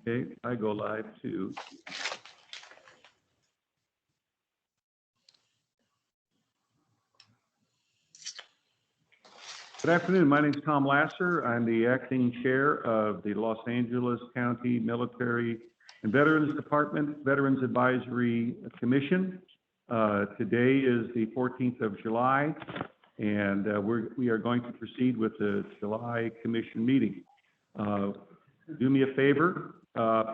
Okay, I go live too. Good afternoon. My name is Tom Lasser. I'm the acting chair of the Los Angeles County Military and Veterans Department Veterans Advisory Commission. Today is the 14th of July, and we are going to proceed with the July Commission meeting. Do me a favor,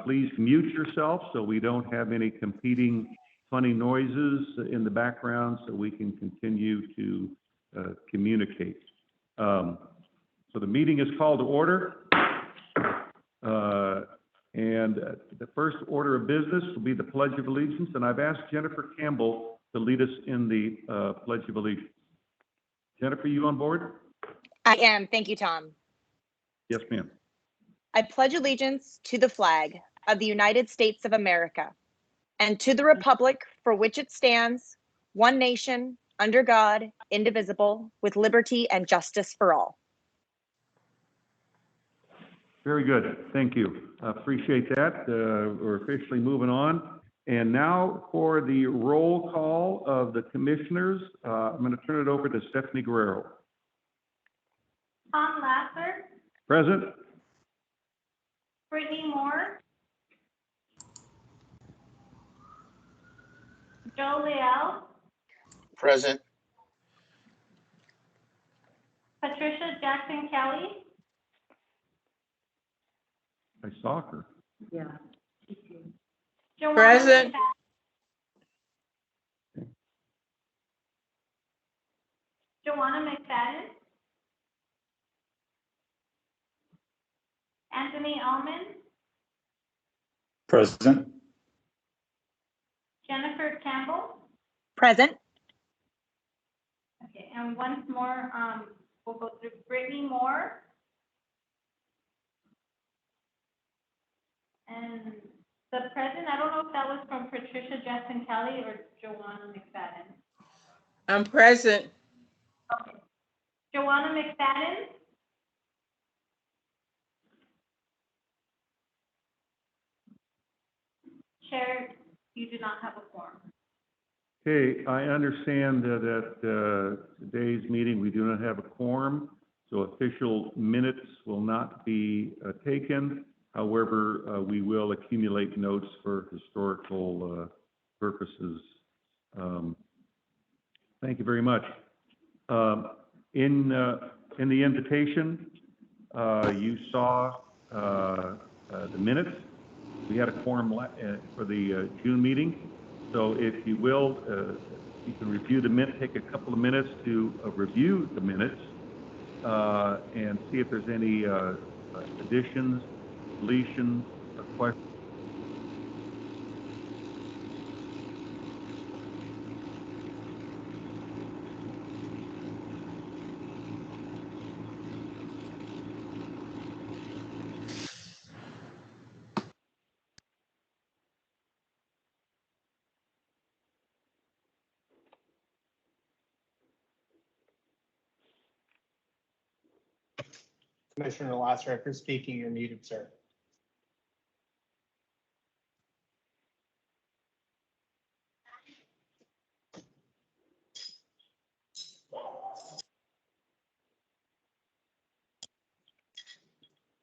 please mute yourself so we don't have any competing funny noises in the background so we can continue to communicate. So the meeting is called to order. And the first order of business will be the Pledge of Allegiance, and I've asked Jennifer Campbell to lead us in the Pledge of Allegiance. Jennifer, you on board? I am. Thank you, Tom. Yes, ma'am. I pledge allegiance to the flag of the United States of America and to the republic for which it stands, one nation, under God, indivisible, with liberty and justice for all. Very good. Thank you. Appreciate that. We're officially moving on. And now for the roll call of the commissioners, I'm going to turn it over to Stephanie Guerrero. Tom Lasser. Present. Brittany Moore. Joe Leal. Present. Patricia Jackson Kelly. I saw her. Yeah. Joanna Present. Joanna McFadden. Anthony Allman. Present. Jennifer Campbell. Present. Okay, and once more, we'll go through Brittany Moore. And the present, I don't know if that was from Patricia Jackson Kelly or Joanna McFadden. I'm present. Okay. Joanna McFadden. Chair, you do not have a quorum. Okay, I understand that today's meeting, we do not have a quorum, so official minutes will not be taken. However, we will accumulate notes for historical purposes. Thank you very much. In the invitation, you saw the minutes. We had a quorum for the June meeting. So if you will, you can review the minute, take a couple of minutes to review the minutes and see if there's any additions, deletions, or questions. Commissioner Lasser, if you're speaking, you're muted, sir.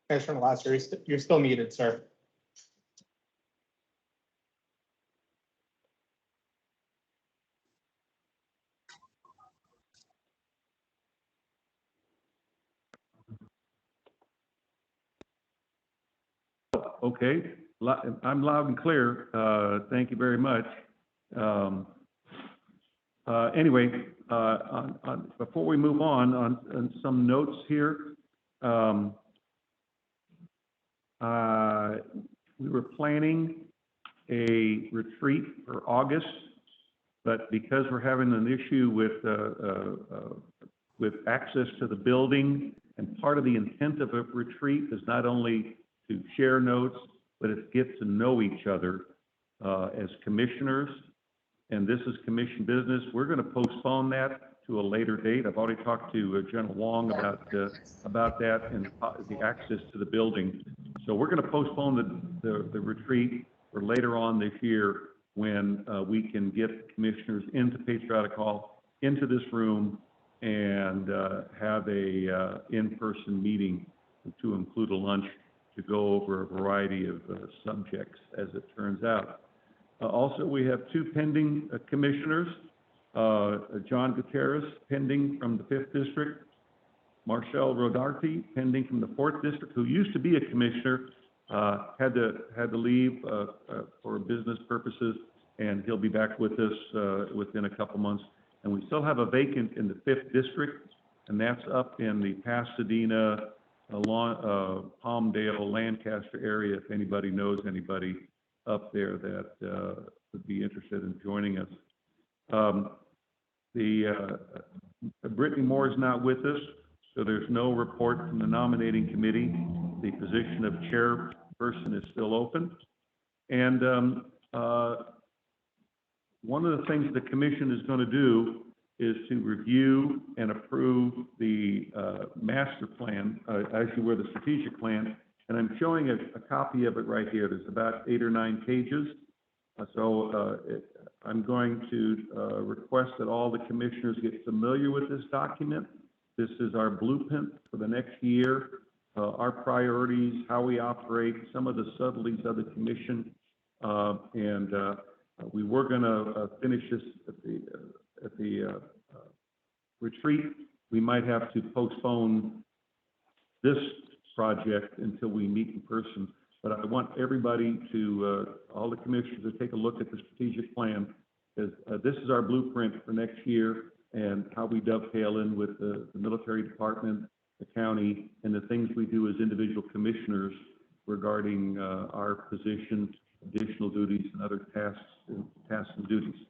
Commissioner Lasser, you're still muted, sir. Okay, I'm loud and clear. Thank you very much. Anyway, before we move on some notes here, we were planning a retreat for August, but because we're having an issue with access to the building, and part of the intent of a retreat is not only to share notes, but it's get to know each other as commissioners. And this is commission business. We're going to postpone that to a later date. I've already talked to General Wong about that and the access to the building. So we're going to postpone the retreat for later on this year when we can get the commissioners into Patriotic Hall, into this room, and have a in-person meeting to include a lunch to go over a variety of subjects, as it turns out. Also, we have two pending commissioners, John Gutierrez, pending from the 5th District, Marcel Rodarty, pending from the 4th District, who used to be a commissioner, had to leave for business purposes, and he'll be back with us within a couple months. And we still have a vacant in the 5th District, and that's up in the Pasadena, Palmdale, Lancaster area, if anybody knows anybody up there that would be interested in joining us. Brittany Moore is not with us, so there's no report from the nominating committee. The position of chairperson is still open. And one of the things the commission is going to do is to review and approve the master plan, actually we're the strategic plan, and I'm showing a copy of it right here. There's about 8 or 9 pages. I'm going to request that all the commissioners get familiar with this document. This is our blueprint for the next year, our priorities, how we operate, some of the subtleties of the commission, and we were going to finish this at the retreat. We might have to postpone this project until we meet in person. But I want everybody to, all the commissioners, to take a look at the strategic plan, because this is our blueprint for next year and how we dovetail in with the military department, the county, and the things we do as individual commissioners regarding our position, additional duties, and other tasks and duties.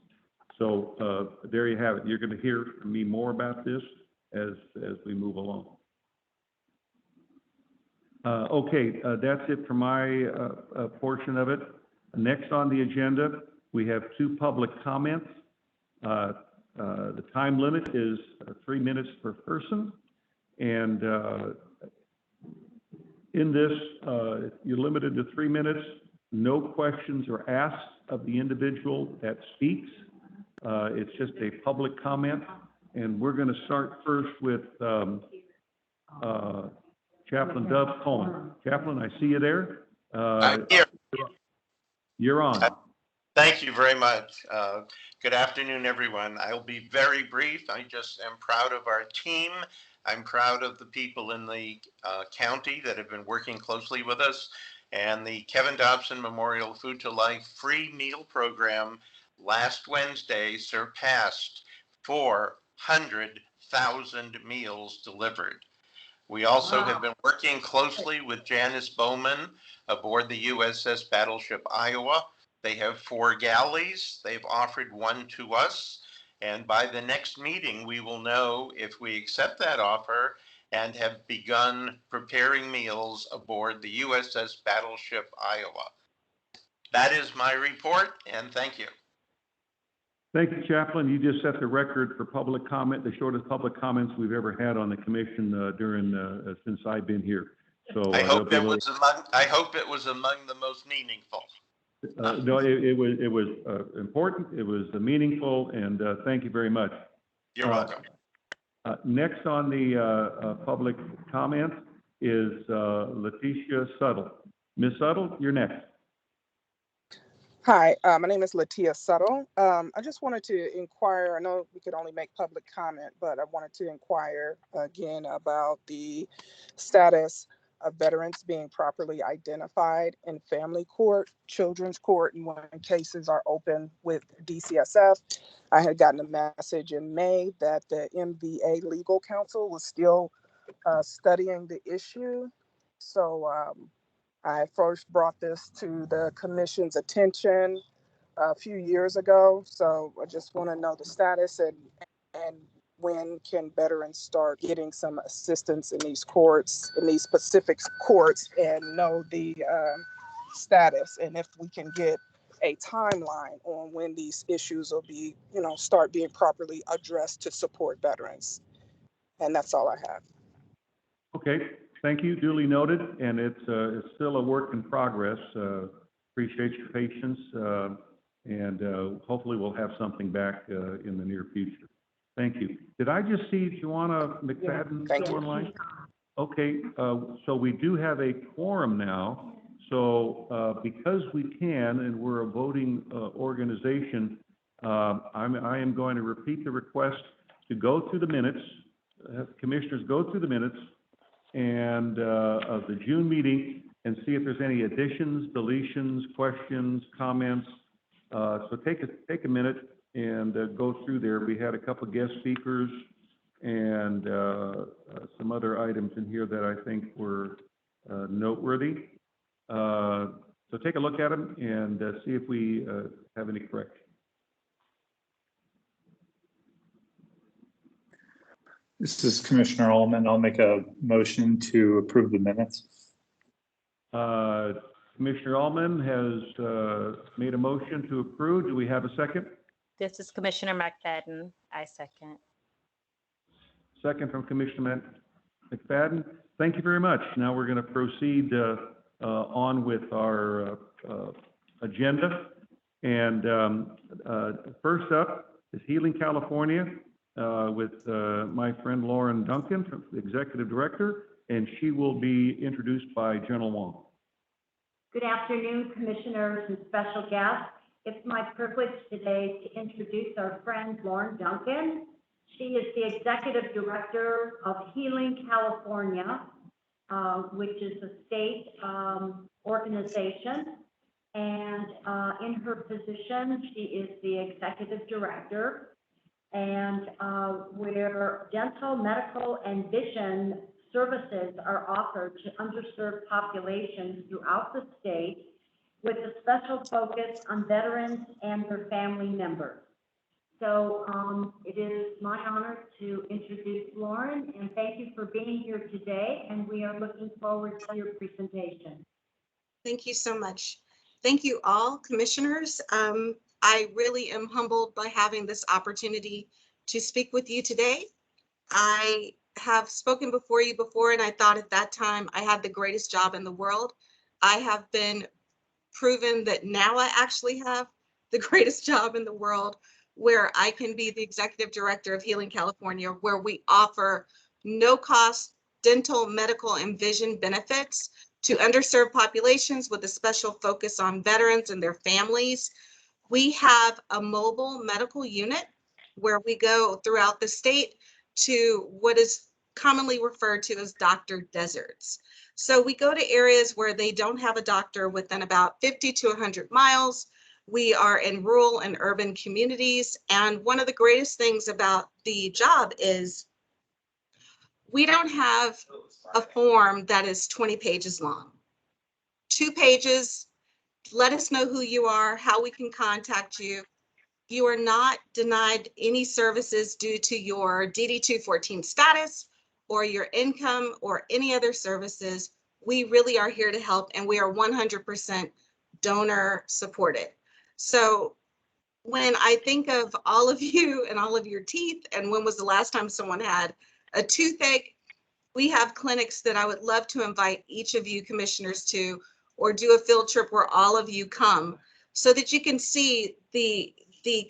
So there you have it. You're going to hear from me more about this as we move along. Okay, that's it for my portion of it. Next on the agenda, we have 2 public comments. The time limit is 3 minutes per person. And in this, you're limited to 3 minutes. No questions are asked of the individual that speaks. It's just a public comment. And we're going to start first with Chaplain Dove Cohen. Chaplain, I see you there. I'm here. You're on. Thank you very much. Good afternoon, everyone. I'll be very brief. I just am proud of our team. I'm proud of the people in the county that have been working closely with us. And the Kevin Dobson Memorial Food to Life free meal program last Wednesday surpassed 400,000 meals delivered. We also have been working closely with Janice Bowman aboard the USS Battleship Iowa. They have 4 galleys. They've offered 1 to us. And by the next meeting, we will know if we accept that offer and have begun preparing meals aboard the USS Battleship Iowa. That is my report, and thank you. Thank you, Chaplain. You just set the record for public comment, the shortest public comments we've ever had on the commission since I've been here. So I hope it was among the most meaningful. No, it was important. It was meaningful, and thank you very much. You're welcome. Next on the public comment is Letitia Suttle. Ms. Suttle, you're next. Hi, my name is Latia Suttle. I just wanted to inquire, I know we could only make public comment, but I wanted to inquire again about the status of veterans being properly identified in family court, children's court, and when cases are open with DCSF. I had gotten a message in May that the MVA legal counsel was still studying the issue. So I first brought this to the commission's attention a few years ago. So I just want to know the status and when can veterans start getting some assistance in these courts, in these specific courts, and know the status, and if we can get a timeline on when these issues will be, start being properly addressed to support veterans. And that's all I have. Okay, Thank you, duly noted, and it's still a work in progress. Appreciate your patience, and hopefully we'll have something back in the near future. Thank you. Did I just see Joanna McFadden thank still you. online? Okay, so we do have a quorum now. So because we can, and we're a voting organization, I am going to repeat the request to go through the minutes, commissioners go through the minutes and of the June meeting and see if there's any additions, deletions, questions, comments. So take a minute and go through there. We had a couple guest speakers and some other items in here that I think were noteworthy. So take a look at them and see if we have any corrections. This is Commissioner Ullman. I'll make a motion to approve the minutes. Commissioner Ullman has made a motion to approve. Do we have a second? This is Commissioner McFadden. I second. Second from Commissioner McFadden. Thank you very much. Now we're going to proceed on with our agenda. And first up is Healing California with my friend Lauren Duncan, the Executive Director, and she will be introduced by General Wong. Good afternoon, commissioners and special guests. It's my privilege today to introduce our friend Lauren Duncan. She is the Executive Director of Healing California, which is a state organization. And in her position, she is the Executive Director. And where dental, medical, and vision services are offered to underserved populations throughout the state, with a special focus on veterans and their family members. So it is my honor to introduce Lauren, and thank you for being here today, and we are looking forward to your presentation. Thank you so much. Thank you all, commissioners. I really am humbled by having this opportunity to speak with you today. I have spoken before you before, and I thought at that time I had the greatest job in the world. I have been proven that now I actually have the greatest job in the world, where I can be the Executive Director of Healing California, where we offer no-cost dental, medical, and vision benefits to underserved populations with a special focus on veterans and their families. We have a mobile medical unit where we go throughout the state to what is commonly referred to as doctor deserts. So we go to areas where they don't have a doctor within about 50 to 100 miles. We are in rural and urban communities. And one of the greatest things about the job is we don't have a form that is 20 pages long. 2 pages, let us know who you are, how we can contact you. You are not denied any services due to your DD 214 status or your income or any other services. We really are here to help, and we are 100% donor supported. So when I think of all of you and all of your teeth, and when was the last time someone had a toothache, we have clinics that I would love to invite each of you commissioners to, or do a field trip where all of you come so that you can see the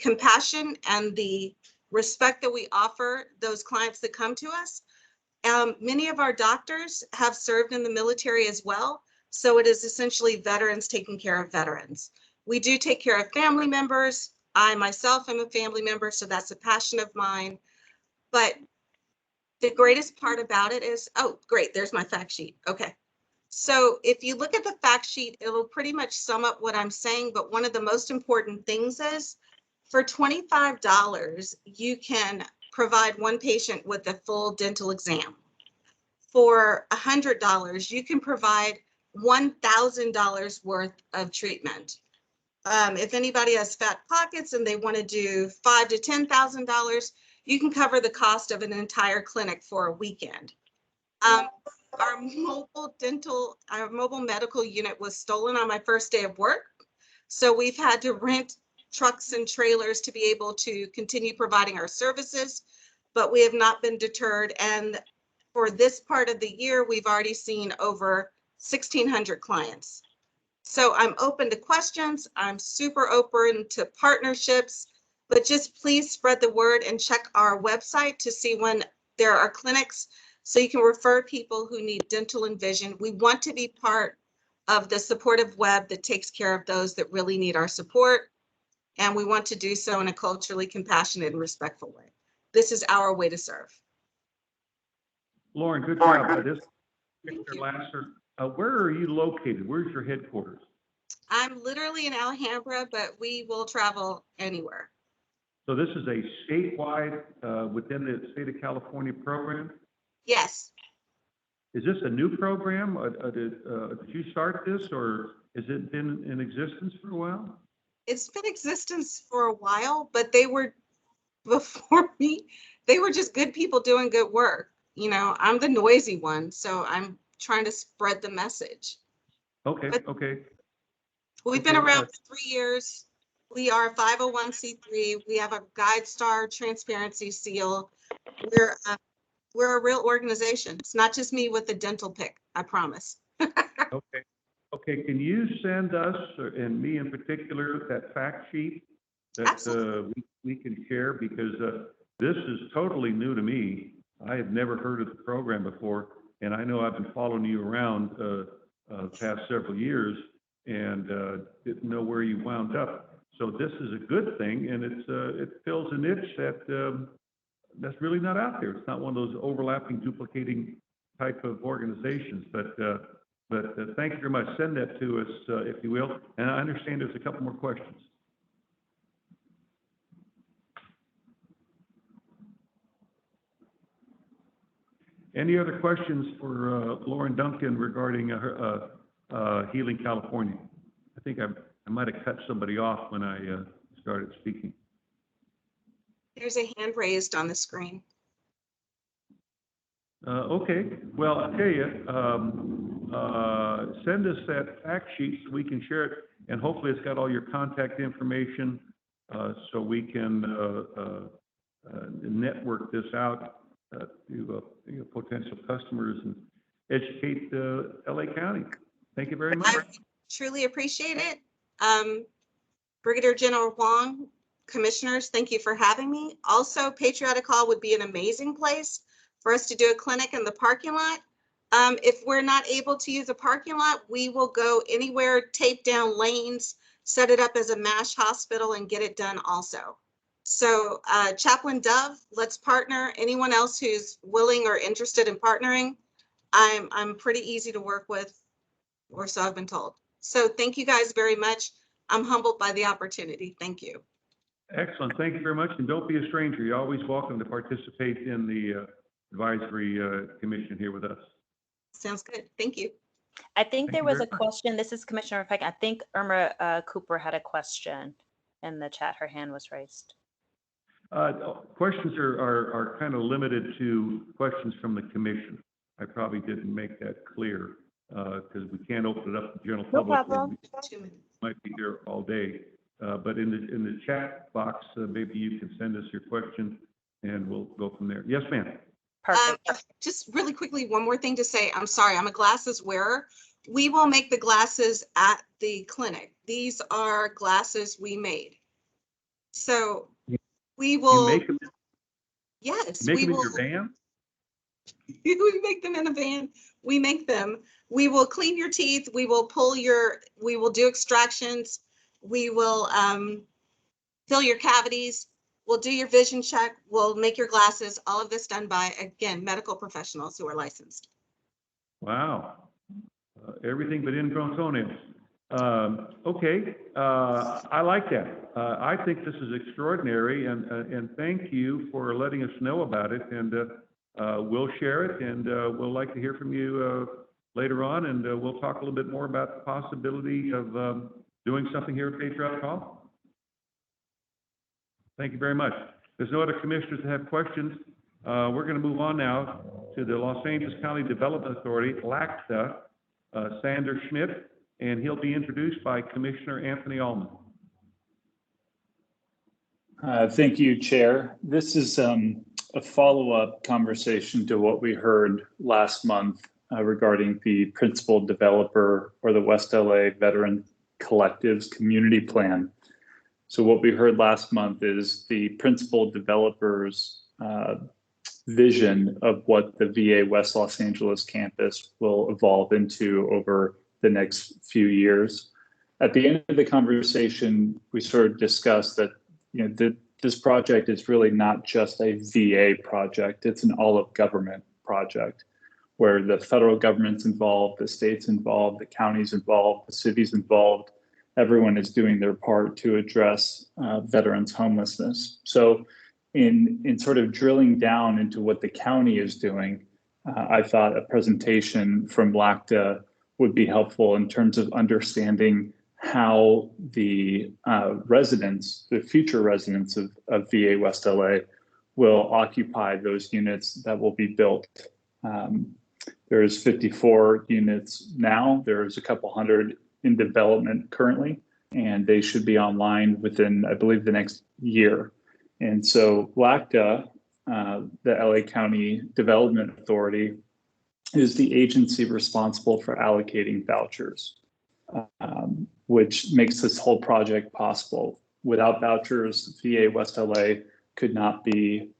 compassion and the respect that we offer those clients that come to us. Many of our doctors have served in the military as well. So it is essentially veterans taking care of veterans. We do take care of family members. I myself am a family member, so that's a passion of mine. But the greatest part about it is, oh, great, there's my fact sheet. Okay. So if you look at the fact sheet, it'll pretty much sum up what I'm saying. But one of the most important things is for $25, you can provide one patient with a full dental exam. For $100, you can provide $1,000 worth of treatment. If anybody has fat pockets and they want to do $5,000 to $10,000, you can cover the cost of an entire clinic for a weekend. Our mobile medical unit was stolen on my first day of work. So we've had to rent trucks and trailers to be able to continue providing our services, but we have not been deterred. And for this part of the year, we've already seen over 1,600 clients. So I'm open to questions. I'm super open to partnerships, but just please spread the word and check our website to see when there are clinics so you can refer people who need dental and vision. We want to be part of the supportive web that takes care of those that really need our support. And we want to do so in a culturally compassionate and respectful way. This is our way to serve. Lauren, good job. This, Thank Mr. you. Lasser, where are you located? Where's your headquarters? I'm literally in Alhambra, but we will travel anywhere. So this is a statewide, within the state of California program? Yes, Is this a new program? Did you start this, or has it been in existence for a while? it's been in existence for a while, but they were before me. They were just good people doing good work. You know, I'm the noisy one, so I'm trying to spread the message. Okay, But- okay. We've been Okay, around for 3 years. We are 501c3. We have a GuideStar transparency seal. We're a real organization. It's not just me with the dental pick, I promise. Okay. Okay, can you send us, and me in particular, that fact sheet that Absolutely. we can share? Because this is totally new to me. I had never heard of the program before, and I know I've been following you around the past several years and didn't know where you wound up. So this is a good thing, and it fills a niche that that's really not out there. It's not one of those overlapping, duplicating type of organizations. But thank you very much. Send that to us, if you will. And I understand there's a couple more questions. Any other questions for Lauren Duncan regarding her Healing California? I think I might have cut somebody off when I started speaking. There's a hand raised on the screen. Okay, well, I'll tell you, send us that fact sheet so we can share it, and hopefully it's got all your contact information, so we can network this out to potential customers and educate LA County. Thank you very much. I truly appreciate it. Brigadier General Huang, commissioners, thank you for having me. Also, Patriotic Hall would be an amazing place for us to do a clinic in the parking lot. If we're not able to use a parking lot, we will go anywhere, tape down lanes, set it up as a MASH hospital and get it done also. So Chaplain Dove, let's partner. Anyone else who's willing or interested in partnering, I'm pretty easy to work with, or so I've been told. So thank you guys very much. I'm humbled by the opportunity. Thank you. Excellent. Thank you very much. And don't be a stranger. You're always welcome to participate in the advisory commission here with us. Sounds good. Thank you. I think Thank there you was very a much. question. This is Commissioner Peck. I think Irma Cooper had a question in the chat. Her hand was raised. Questions are kind of limited to questions from the commission. I probably didn't make that clear because we can't open it up to the general No public. problem. 2 minutes. Might be here all day. But in the chat box, maybe you can send us your question and we'll go from there. Yes, ma'am. Perfect. Just really quickly, one more thing to say. I'm sorry, I'm a glasses wearer. We will make the glasses at the clinic. These are glasses we made. So we You will, make them, yes, make we them in will. your van? We make them in a van. We make them. We will clean your teeth. We will we will do extractions. We will fill your cavities. We'll do your vision check. We'll make your glasses. All of this done by, again, medical professionals who are licensed. Wow. Everything but ingrown toenails. Okay, I like that. I think this is extraordinary, and thank you for letting us know about it. And we'll share it, and we'll like to hear from you later on, and we'll talk a little bit more about the possibility of doing something here at Patriotic Hall. Thank you very much. There's no other commissioners that have questions. We're going to move on now to the Los Angeles County Development Authority, LACTA, Sander Schmidt, and he'll be introduced by Commissioner Anthony Allman. Thank you, Chair. This is a a follow-up conversation to what we heard last month regarding the principal developer or the West LA Veteran Collectives Community Plan. So what we heard last month is the principal developer's vision of what the VA West Los Angeles campus will evolve into over the next few years. At the end of the conversation, we sort of discussed that, you know, this project is really not just a VA project, it's an all of government project where the federal government's involved, the state's involved, the county's involved, the city's involved. Everyone is doing their part to address veterans' homelessness. So in sort of drilling down into what the county is doing, I thought a presentation from LACTA would be helpful in terms of understanding how the residents, the future residents of VA West LA will occupy those units that will be built. There's 54 units now. There's a couple hundred in development currently, and they should be online within, I believe, the next year. And so LACTA, the LA County Development Authority, is the agency responsible for allocating vouchers, which makes this whole project possible. Without vouchers, VA West LA could not be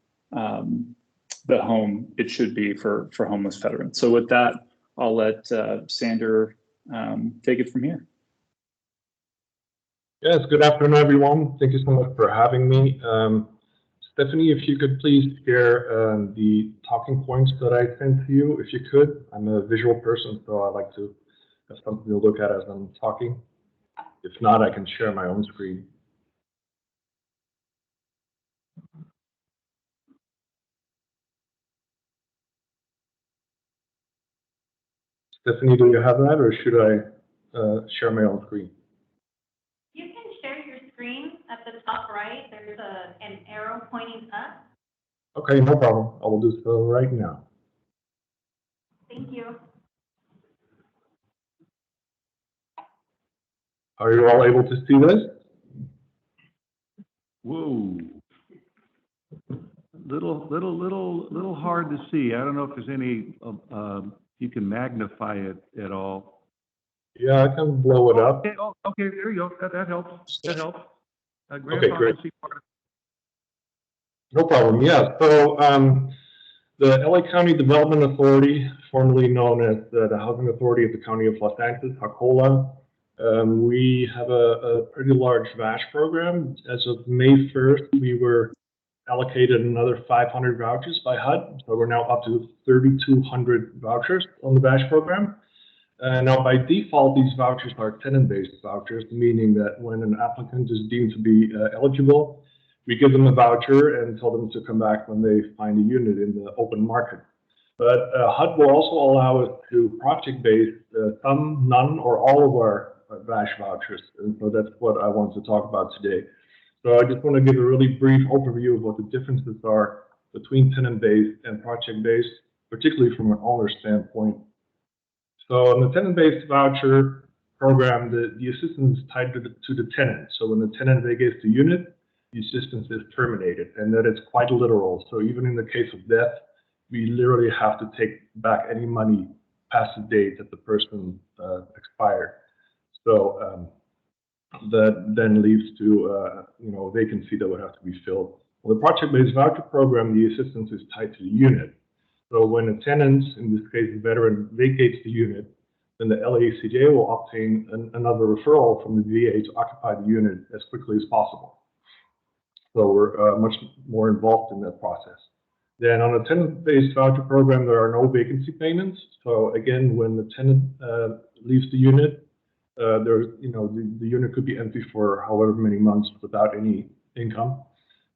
the home it should be for homeless veterans. So with that, I'll let Sander take it from here. Yes, good afternoon, everyone. Thank you so much for having me. Stephanie, if you could please share the talking points that I sent to you, if you could. I'm a visual person, so I like to have something to look at as I'm talking. If not, I can share my own screen. Stephanie, do you have that, or should I share my own screen? You can share your screen at the top right. There's an arrow pointing up. Okay, no problem. I will do so right now. Thank you. Are you all able to see this? Whoa. Little hard to see. I don't know if there's any, you can magnify it at all. Yeah, I can blow it up. Okay, oh, okay, there you go. That helps. That helps. Okay, great. See part of No problem. Yeah. So the LA County Development Authority, formerly known as the Housing Authority of the County of Los Angeles, HACOLA, we have a pretty large VASH program. As of May 1st, we were allocated another 500 vouchers by HUD. So we're now up to 3,200 vouchers on the VASH program. Now, by default, these vouchers are tenant-based vouchers, meaning that when an applicant is deemed to be eligible, we give them a voucher and tell them to come back when they find a unit in the open market. But HUD will also allow us to project-base some, none, or all of our VASH vouchers. And so that's what I want to talk about today. So I just want to give a really brief overview of what the differences are between tenant-based and project-based, particularly from an owner standpoint. So on the tenant-based voucher program, the assistance is tied to the tenant. So when the tenant vacates the unit, the assistance is terminated, and that is quite literal. So even in the case of death, we literally have to take back any money past the date that the person expired. So that then leads to a vacancy that would have to be filled. On the project-based voucher program, the assistance is tied to the unit. So when a tenant, in this case a veteran, vacates the unit, then the LACJ will obtain another referral from the VA to occupy the unit as quickly as possible. So we're much more involved in that process. Then on a tenant-based voucher program, there are no vacancy payments. So again, when the tenant leaves the unit, the unit could be empty for however many months without any income.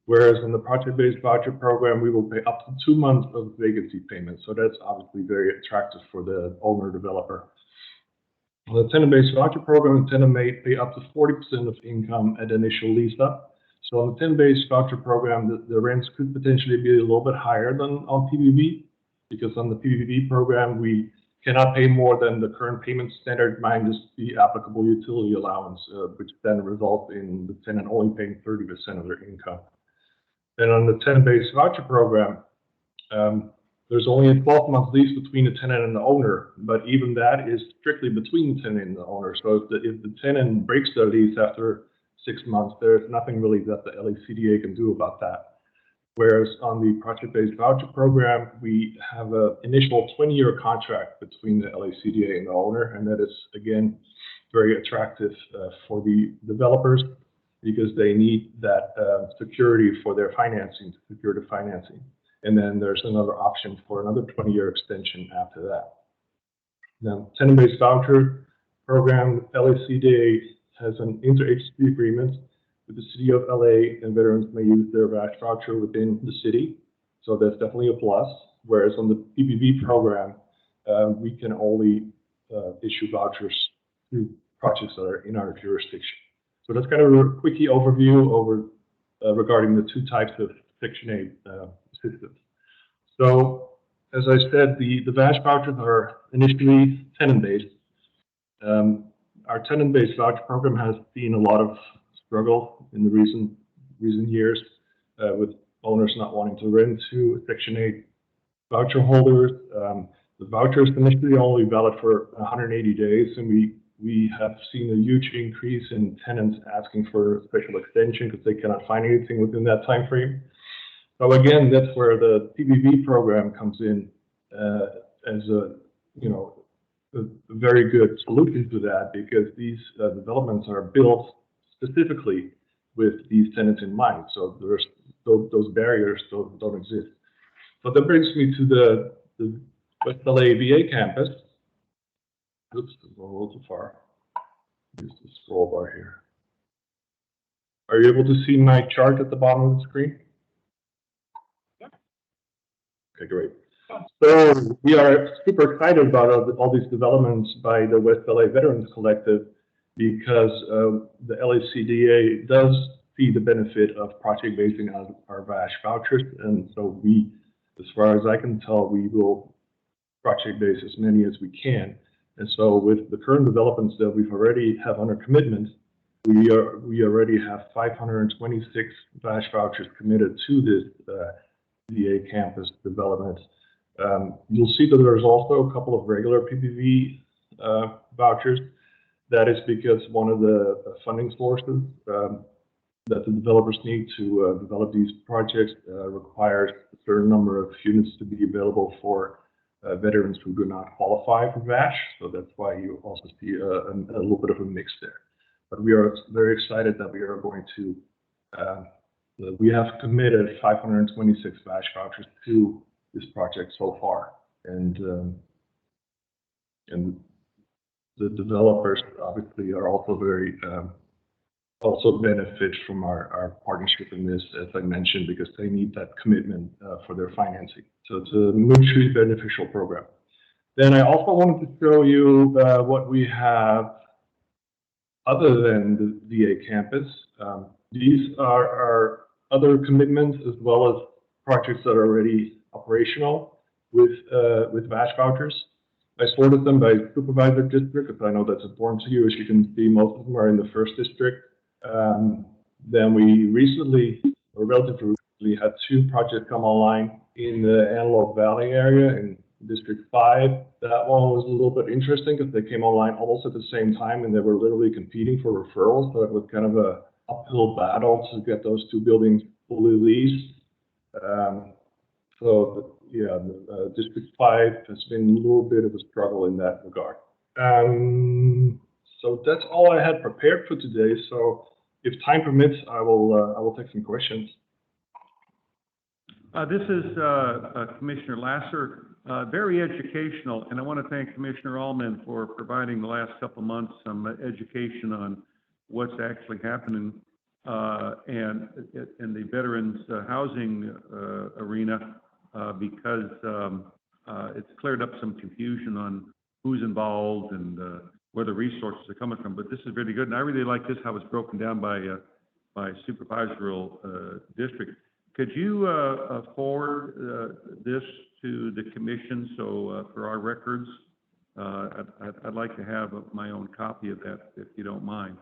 Whereas in the project-based voucher program, we will pay up to 2 months of vacancy payments. So that's obviously very attractive for the owner developer. On the tenant-based voucher program, the tenant may pay up to 40% of income at initial lease up. So on the tenant-based voucher program, the rents could potentially be a little bit higher than on PVV, because on the PVV program, we cannot pay more than the current payment standard minus the applicable utility allowance, which then results in the tenant only paying 30% of their income. Then on the tenant-based voucher program, There's only a 12-month lease between the tenant and the owner, but even that is strictly between the tenant and the owner. So if the tenant breaks their lease after 6 months, there's nothing really that the LACDA can do about that. Whereas on the project-based voucher program, we have an initial 20-year contract between the LACDA and the owner, and that is, again, very attractive for the developers because they need that security for their financing, to secure the financing. And then there's another option for another 20-year extension after that. Now, tenant-based voucher program, LACDA has an interagency agreement with the city of LA, and veterans may use their VASH voucher within the city. So that's definitely a plus. Whereas on the PBV program, we can only issue vouchers to projects that are in our jurisdiction. So that's kind of a quickie overview over regarding the two types of Section 8 systems. So as I said, the VASH vouchers are initially tenant-based. Our tenant-based voucher program has seen a lot of struggle in the recent years with owners not wanting to rent to Section 8 voucher holders. The voucher is initially only valid for 180 days, and we have seen a huge increase in tenants asking for a special extension because they cannot find anything within that time frame. So again, that's where the PBV program comes in as a very good solution to that, because these developments are built specifically with these tenants in mind. So there's those barriers don't exist. So that brings me to the West LA VA campus. Oops, I'm going a little too far. Use the scroll bar here. Are you able to see my chart at the bottom of the screen? Okay, great. So we are super excited about all these developments by the West LA Veterans Collective because the LACDA does see the benefit of project basing our VASH vouchers. And so we, as far as I can tell, we will project base as many as we can. And so with the current developments that we've already have under commitment, we already have 526 VASH vouchers committed to this VA campus development. You'll see that there's also a couple of regular PBV vouchers. That is because one of the funding sources that the developers need to develop these projects requires a certain number of units to be available for veterans who do not qualify for VASH. So that's why you also see a little bit of a mix there. But we are very excited that we are going to we have committed 526 VASH vouchers to this project so far, and the developers obviously are also very also benefit from our partnership in this, as I mentioned, because they need that commitment for their financing. So it's a mutually beneficial program. Then I also wanted to show you what we have other than the VA campus. These are our other commitments, as well as projects that are already operational with VASH vouchers. I sorted them by supervisor district, because I know that's important to you. As you can see, most of them are in the first district. Then we recently, or relatively recently, had two projects come online in the Antelope Valley area in District 5. That one was a little bit interesting because they came online almost at the same time, and they were literally competing for referrals. So it was kind of a uphill battle to get those two buildings fully leased. So yeah, District 5 has been a little bit of a struggle in that regard. So that's all I had prepared for today. So if time permits, I will take some questions. This is Commissioner Lasser, very educational, and I want to thank Commissioner Allman for providing the last couple of months some education on what's actually happening and in the veterans housing arena, because it's cleared up some confusion on who's involved and where the resources are coming from. But this is really good, and I really like this, how it's broken down by supervisorial district. Could you forward this to the commission so for our records? I'd like to have my own copy of that, if you don't mind.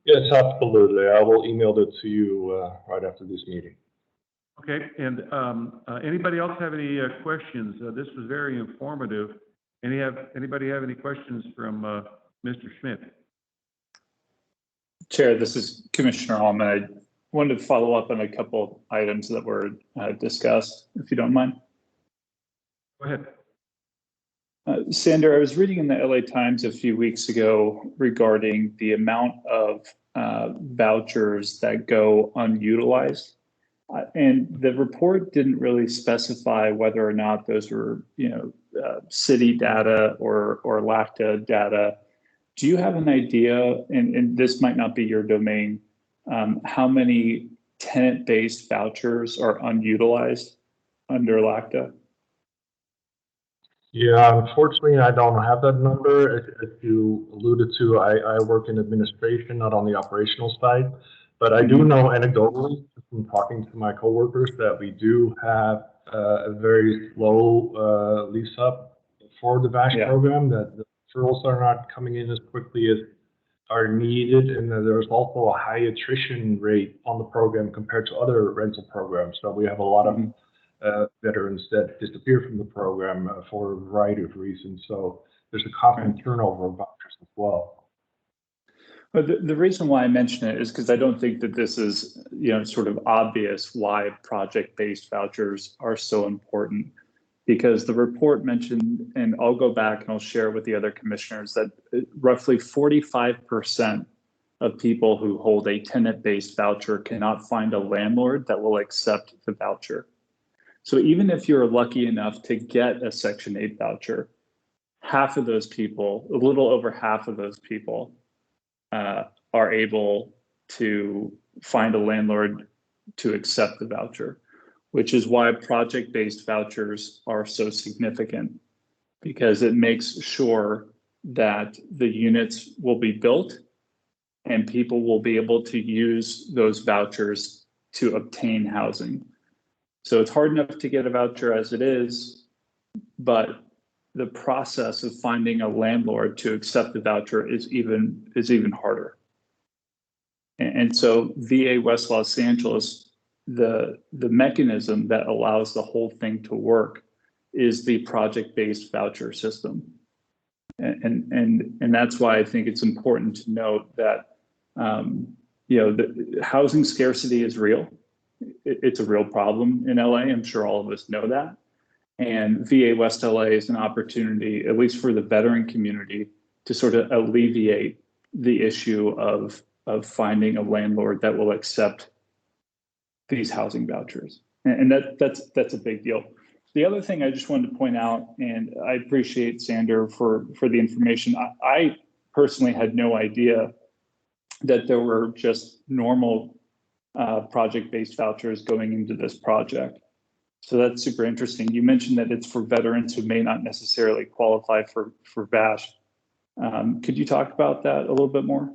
Yes, absolutely. I will email it to you right after this meeting. Okay, and anybody else have any questions? This was very informative. Anybody have any questions from Mr. Schmidt? Chair, this is Commissioner Hallman. I wanted to follow up on a couple items that were discussed, if you don't mind. Go ahead. Sander, I was reading in the LA Times a few weeks ago regarding the amount of vouchers that go unutilized. And the report didn't really specify whether or not those were, city data or LACTA data. Do you have an idea, and this might not be your domain, how many tenant-based vouchers are unutilized under LACTA? Yeah, unfortunately, I don't have that number. As you alluded to, I work in administration, not on the operational side. But I do know anecdotally from talking to my coworkers that we do have a very slow lease up for the VASH program, that the referrals are not coming in as quickly as are needed, and there's also a high attrition rate on the program compared to other rental programs. So we have a lot of veterans that disappear from the program for a variety of reasons. So there's a constant turnover of vouchers as well. But the reason why I mention it is because I don't think that this is, sort of obvious why project-based vouchers are so important. Because the report mentioned, and I'll go back and I'll share with the other commissioners, that roughly 45% of people who hold a tenant-based voucher cannot find a landlord that will accept the voucher. So even if you're lucky enough to get a Section 8 voucher, half of those people, a little over half of those people, are able to find a landlord to accept the voucher, which is why project-based vouchers are so significant, because it makes sure that the units will be built and people will be able to use those vouchers to obtain housing. So it's hard enough to get a voucher as it is, but the process of finding a landlord to accept the voucher is even harder. And so VA West Los Angeles, the mechanism that allows the whole thing to work is the project-based voucher system. And that's why I think it's important to note that the housing scarcity is real. It's a real problem in LA. I'm sure all of us know that. And VA West LA is an opportunity, at least for the veteran community, to sort of alleviate the issue of finding a landlord that will accept these housing vouchers. And that's a big deal. The other thing I just wanted to point out, and I appreciate Sander for the information. I personally had no idea that there were just normal project-based vouchers going into this project. So that's super interesting. You mentioned that it's for veterans who may not necessarily qualify for VASH. Could you talk about that a little bit more?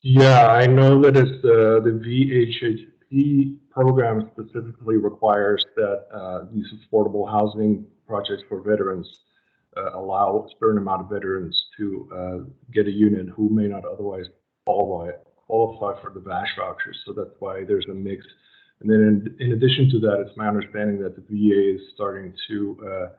Yeah, I know that it's the VHHP program specifically requires that these affordable housing projects for veterans allow a certain amount of veterans to get a unit who may not otherwise qualify for the VASH vouchers. So that's why there's a mix. And then in addition to that, it's my understanding that the VA is starting to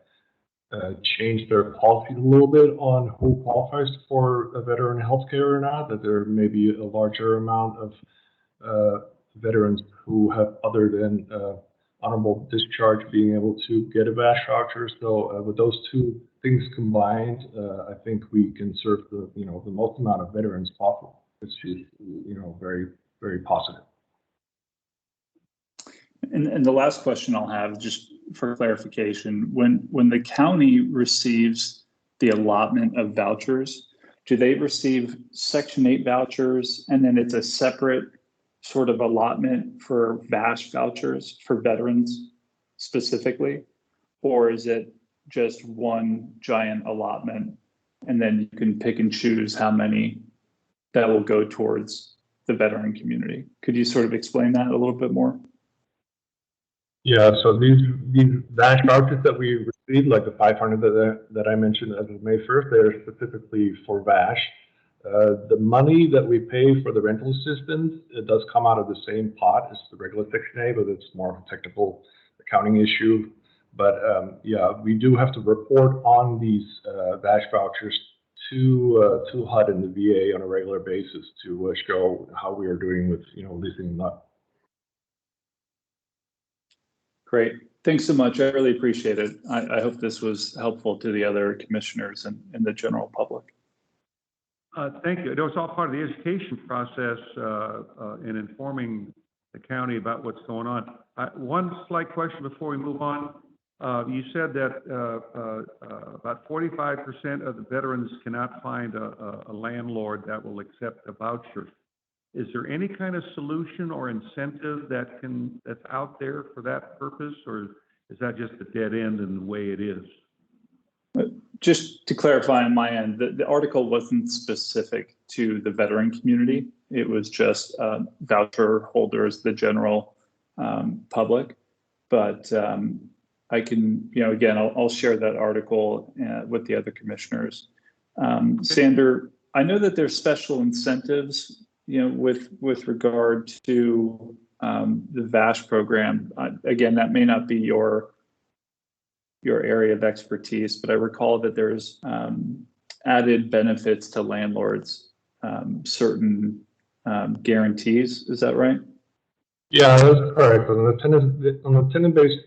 change their policies a little bit on who qualifies for a veteran healthcare or not, that there may be a larger amount of veterans who have, other than honorable discharge, being able to get a VASH voucher. So with those two things combined, I think we can serve the most amount of veterans possible, which is very, very positive. And the last question I'll have, just for clarification, when the county receives the allotment of vouchers, do they receive Section 8 vouchers and then it's a separate sort of allotment for VASH vouchers for veterans specifically? Or is it just one giant allotment and then you can pick and choose how many that will go towards the veteran community? Could you sort of explain that a little bit more? Yeah, so these VASH vouchers that we received, like the 500 that I mentioned as of May 1st, they're specifically for VASH. The money that we pay for the rental assistance, it does come out of the same pot as the regular Section 8, but it's more of a technical accounting issue. But yeah, we do have to report on these VASH vouchers to HUD and the VA on a regular basis to show how we are doing with, leasing them up. Great. Thanks so much. I really appreciate it. I hope this was helpful to the other commissioners and the general public. Thank you. It was all part of the education process in informing the county about what's going on. One slight question before we move on. You said that about 45% of the veterans cannot find a landlord that will accept a voucher. Is there any kind of solution or incentive that's out there for that purpose, or is that just a dead end in the way it is? Just to clarify on my end, the article wasn't specific to the veteran community. It was just voucher holders, the general public. But I can, again, I'll share that article with the other commissioners. Sander, I know that there's special incentives, with regard to the VASH program. Again, that may not be your area of expertise, but I recall that there's added benefits to landlords, certain guarantees. Is that right? Yeah, that's correct. On the tenant-based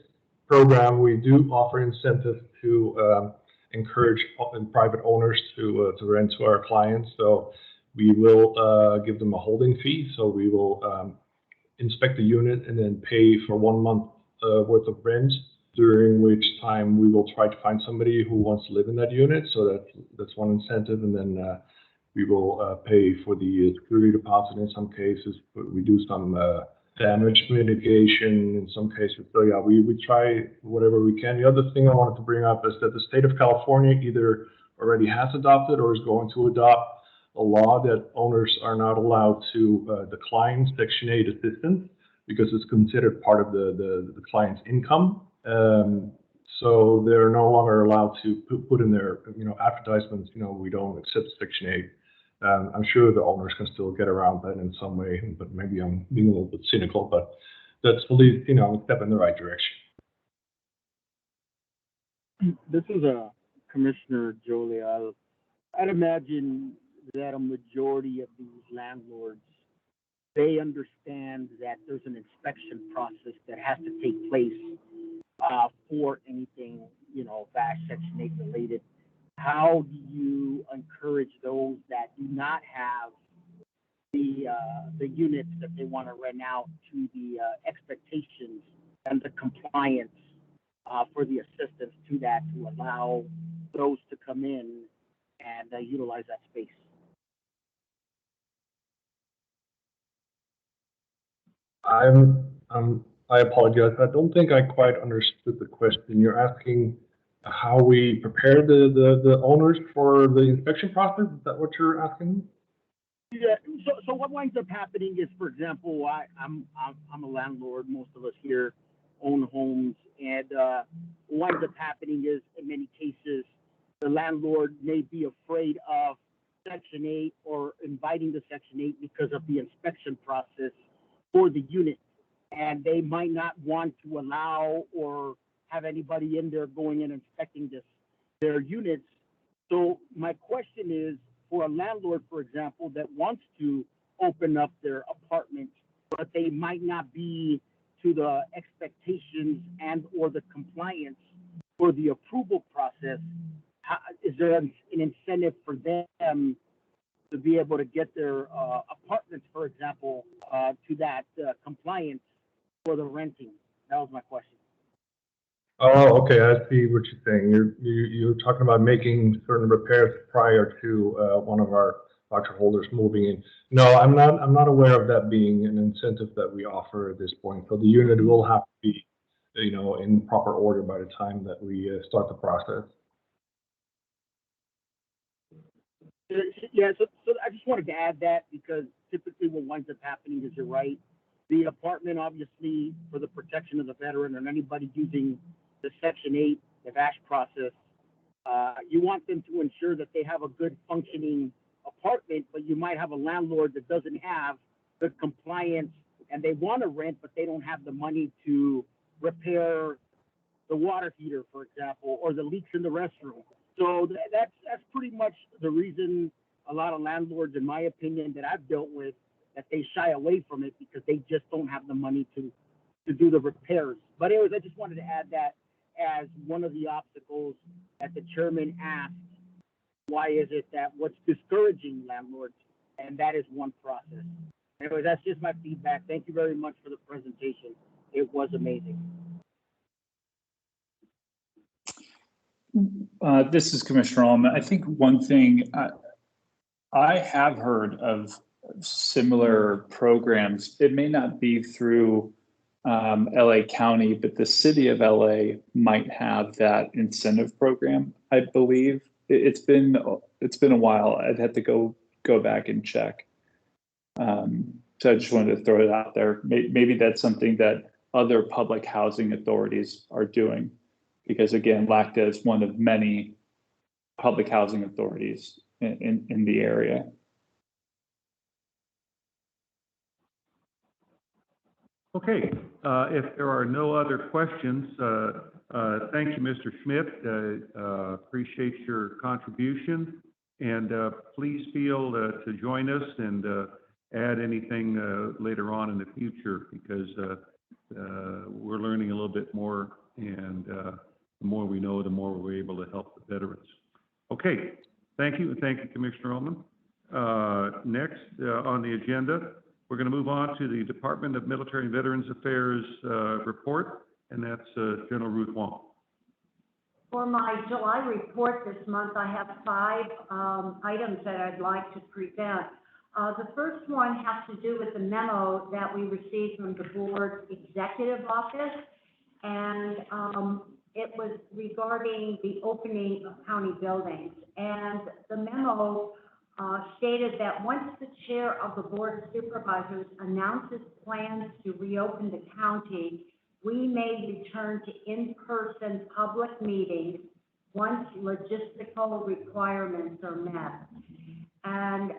program, we do offer incentives to encourage private owners to rent to our clients. So we will give them a holding fee. So we will inspect the unit and then pay for 1 month worth of rent, during which time we will try to find somebody who wants to live in that unit. So that's one incentive. And then we will pay for the security deposit in some cases, but we do some damage mitigation in some cases. So yeah, we try whatever we can. The other thing I wanted to bring up is that the state of California either already has adopted or is going to adopt a law that owners are not allowed to decline Section 8 assistance because it's considered part of the client's income. So they're no longer allowed to put in their advertisements, we don't accept Section 8. I'm sure the owners can still get around that in some way, but maybe I'm being a little bit cynical, but that's at least, a step in the right direction. This is Commissioner Jolie. I'd imagine that a majority of these landlords, they understand that there's an inspection process that has to take place for anything, VASH Section 8 related. How do you encourage those that do not have the units that they want to rent out to the expectations and the compliance for the assistance to that, to allow those to come in and utilize that space? I apologize. I don't think I quite understood the question. You're asking how we prepare the owners for the inspection process? Is that what you're asking? Yeah. So what winds up happening is, for example, I'm a landlord. Most of us here own homes, and what winds up happening is, in many cases, the landlord may be afraid of Section 8 or inviting the Section 8 because of the inspection process for the unit, and they might not want to allow or have anybody in there going and inspecting their units. So my question is, for a landlord, for example, that wants to open up their apartment, but they might not be to the expectations and or the compliance for the approval process, is there an incentive for them to be able to get their apartments, for example, to that compliance for the renting? That was my question. Oh, okay. I see what you're saying. You're talking about making certain repairs prior to one of our voucher holders moving in. No, I'm not aware of that being an incentive that we offer at this point. So the unit will have to be, in proper order by the time that we start the process. Yeah, so I just wanted to add that, because typically what winds up happening is, you're right, the apartment, obviously, for the protection of the veteran and anybody using the Section 8, the VASH process, you want them to ensure that they have a good functioning apartment, but you might have a landlord that doesn't have the compliance and they want to rent, but they don't have the money to repair the water heater, for example, or the leaks in the restroom. So that's pretty much the reason a lot of landlords, in my opinion, that I've dealt with, that they shy away from it because they just don't have the money to do the repairs. But anyways, I just wanted to add that as one of the obstacles that the chairman asked, why is it that what's discouraging landlords? And that is one process. Anyways, that's just my feedback. Thank you very much for the presentation. It was amazing. This is Commissioner Allman. I think one thing I have heard of similar programs. It may not be through LA County, but the city of LA might have that incentive program. I believe it's been a while. I'd have to go back and check. So I just wanted to throw it out there. Maybe that's something that other public housing authorities are doing, because again, LACTA is one of many public housing authorities in the area. Okay, if there are no other questions, thank you, Mr. Schmidt. Appreciate your contribution, and please feel to join us and add anything later on in the future, because we're learning a little bit more, and the more we know, the more we're able to help the veterans. Okay, thank you, and thank you, Commissioner Ullman. Next on the agenda, we're going to move on to the Department of Military and Veterans Affairs report, and that's General Ruth Wong. For my July report this month, I have 5 items that I'd like to present. The first one has to do with the memo that we received from the board's executive office, and it was regarding the opening of county buildings. And the memo stated that once the chair of the board of supervisors announces plans to reopen the county, we may return to in-person public meetings once logistical requirements are met. And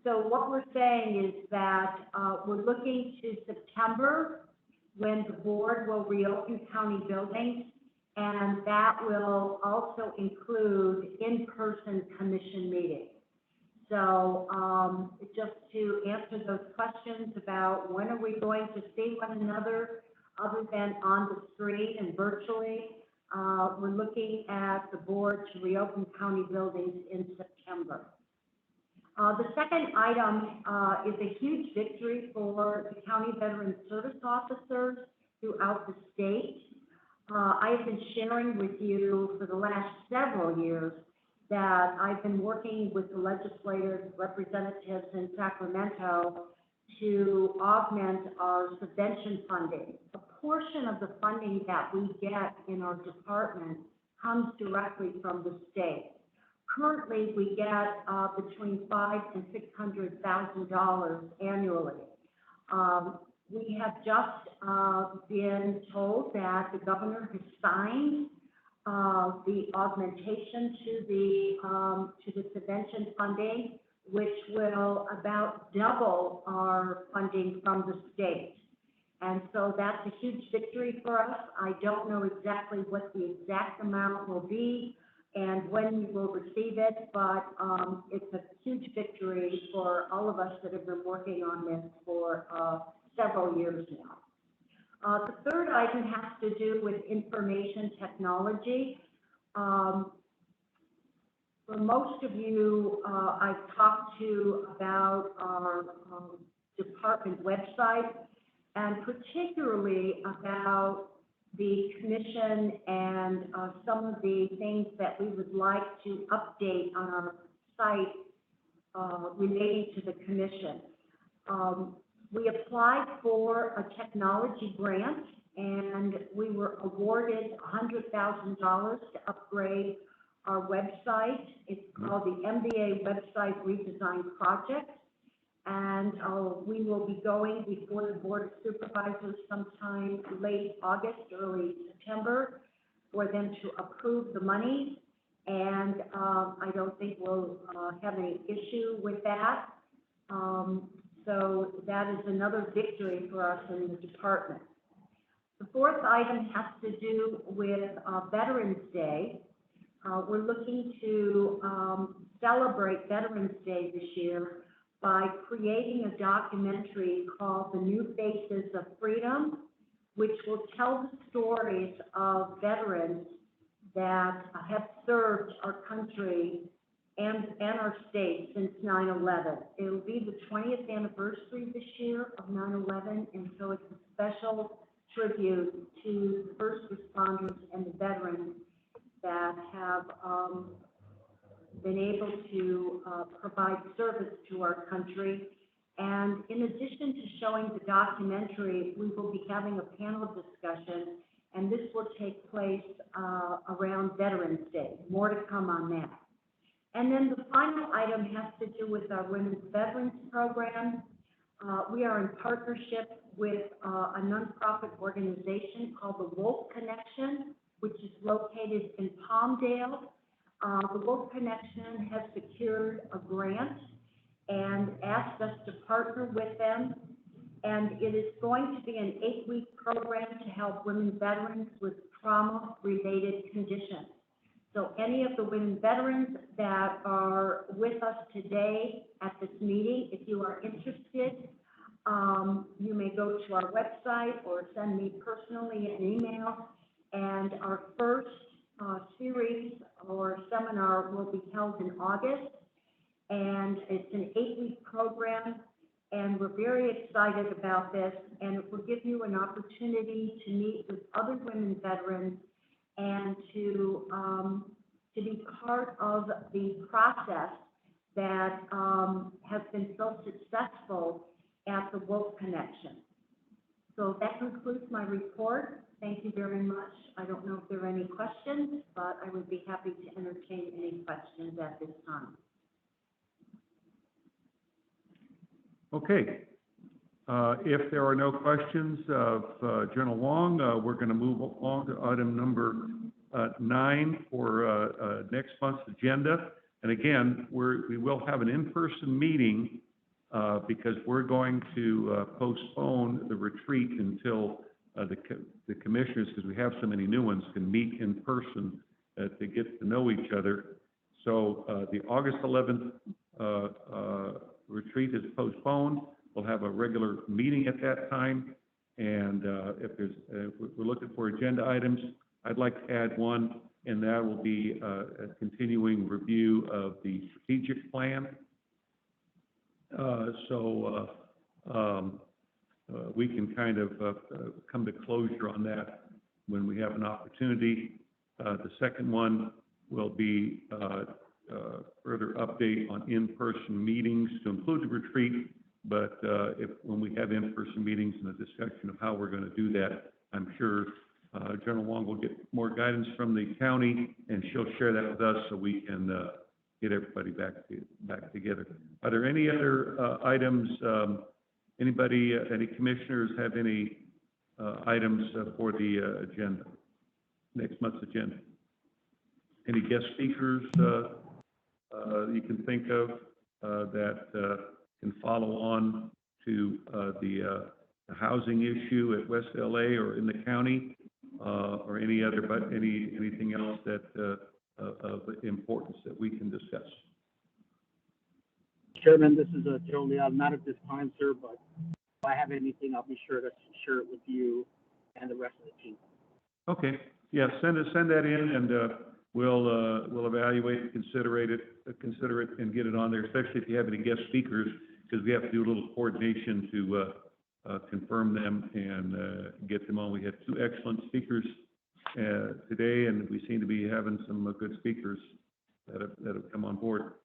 so what we're saying is that we're looking to September, when the board will reopen county buildings, and that will also include in-person commission meetings. So just to answer those questions about when are we going to see one another other than on the street and virtually, we're looking at the board to reopen county buildings in September. The second item is a huge victory for the county veteran service officers throughout the state. I have been sharing with you for the last several years that I've been working with the legislative representatives in Sacramento to augment our subvention funding. A portion of the funding that we get in our department comes directly from the state. Currently, we get between $500,000 and $600,000 annually. We have just been told that the governor has signed the augmentation to the subvention funding, which will about double our funding from the state. And so that's a huge victory for us. I don't know exactly what the exact amount will be and when we will receive it, but it's a huge victory for all of us that have been working on this for several years now. The third item has to do with information technology. For most of you, I've talked to about our department website, and particularly about the commission and some of the things that we would like to update on our site relating to the commission. We applied for a technology grant, and we were awarded $100,000 to upgrade our website. It's called the MVA Website Redesign Project, and we will be going before the Board of Supervisors sometime late August, early September, for them to approve the money. And I don't think we'll have any issue with that. So that is another victory for us in the department. The fourth item has to do with Veterans Day. We're looking to celebrate Veterans Day this year by creating a documentary called The New Faces of Freedom, which will tell the stories of veterans that have served our country and our state since 9/11. It will be the 20th anniversary this year of 9/11, and so it's a special tribute to the first responders and the veterans that have been able to provide service to our country. And in addition to showing the documentary, we will be having a panel discussion, and this will take place around Veterans Day. More to come on that. And then the final item has to do with our Women's Veterans Program. We are in partnership with a nonprofit organization called the Wolf Connection, which is located in Palmdale. The Wolf Connection has secured a grant and asked us to partner with them. And it is going to be an 8-week program to help women veterans with trauma-related conditions. So any of the women veterans that are with us today at this meeting, if you are interested, you may go to our website or send me personally an email. And our first series or seminar will be held in August. And it's an 8-week program. And we're very excited about this. And it will give you an opportunity to meet with other women veterans and to be part of the process that has been so successful at the Wolf Connection. So that concludes my report. Thank you very much. I don't know if there are any questions, but I would be happy to entertain any questions at this time. Okay. If there are no questions of General Wong, we're going to move along to item number 9 for next month's agenda. And again, we will have an in-person meeting because we're going to postpone the retreat until the commissioners, because we have so many new ones, can meet in person to get to know each other. So the August 11th retreat is postponed. We'll have a regular meeting at that time. And if there's, we're looking for agenda items, I'd like to add one, and that will be a continuing review of the strategic plan. We can kind of come to closure on that when we have an opportunity. The second one will be further update on in-person meetings to include the retreat, but when we have in-person meetings and a discussion of how we're going to do that, I'm sure General Wong will get more guidance from the county, and she'll share that with us so we can get everybody back together. Are there any other items? Anybody, any commissioners have any items for the agenda, next month's agenda? Any guest speakers you can think of that can follow on to the housing issue at West LA or in the county, or any other, but anything else that of importance that we can discuss? Chairman, this is Joe Leal. Not at this time, sir, but if I have anything, I'll be sure to share it with you and the rest of the team. Okay. Yeah, send that in, and we'll evaluate and consider it, and get it on there, especially if you have any guest speakers, because we have to do a little coordination to confirm them and get them on. We had 2 excellent speakers today, and we seem to be having some good speakers that have come on board.